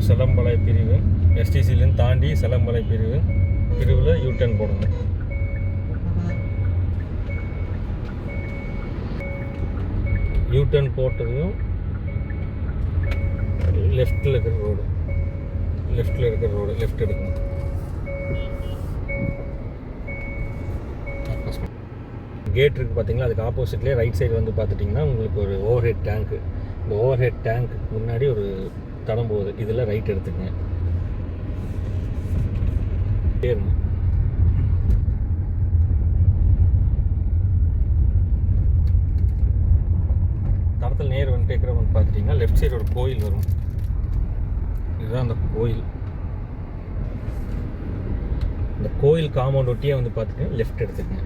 செலம்பலை பிரிவு. எஸ்டிசிலேருந்து தாண்டி செலம்பலை பிரிவில் யூட்டர்ன் போடணும். யூட்டர்ன் போட்டதையும் லெஃப்ட்டில் இருக்கிற ரோடு லெஃப்ட் எடுக்கணும். கேட் இருக்குது பார்த்தீங்களா, அதுக்கு ஆப்போசிட்லேயே ரைட் சைடு வந்து பார்த்துட்டிங்கன்னா உங்களுக்கு ஒரு ஓவர் ஹெட் டேங்க்கு. இந்த ஓவர் ஹெட் டேங்க்கு முன்னாடி ஒரு தடம் போகுது, இதில் ரைட் எடுத்துக்கங்க. தடத்தில் நேர் வந்து கேட்குறவங்க பார்த்துட்டிங்கன்னா லெஃப்ட் சைடு ஒரு கோயில் வரும். இதுதான் அந்த கோயில். இந்த கோயில் காம்பவுண்ட் ஒட்டியே வந்து பார்த்துட்டிங்கன்னா லெஃப்ட் எடுத்துக்கங்க.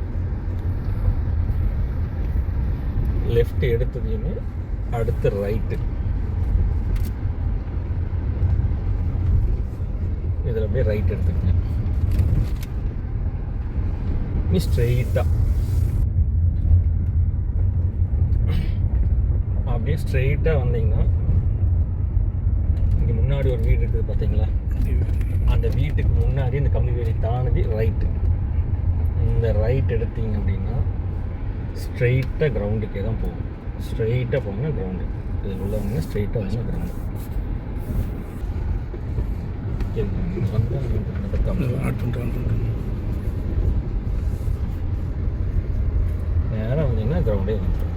லெஃப்ட் எடுத்ததையுமே அடுத்து ரைட்டு. இதில் அப்படியே ரைட் எடுத்துக்கங்க. நீ ஸ்ட்ரெயிட்டாக அப்படியே ஸ்ட்ரெயிட்டாக வந்தீங்கன்னா இங்கே முன்னாடி ஒரு வீடு இருக்குது பார்த்தீங்களா, அந்த வீட்டுக்கு முன்னாடி இந்த கம்பி வேலி தாண்டி ரைட்டு. இந்த ரைட் எடுத்தீங்க அப்படின்னா ஸ்ட்ரெயிட்டாக கிரவுண்டுக்கே தான் போகும். ஸ்ட்ரெயிட்டாக போங்கன்னா கிரவுண்டு. இதில் உள்ளவங்க ஸ்ட்ரெயிட்டாக வந்து கிரவுண்டு. நேராக வந்தீங்கன்னா கிரவுண்டே வந்துடும்.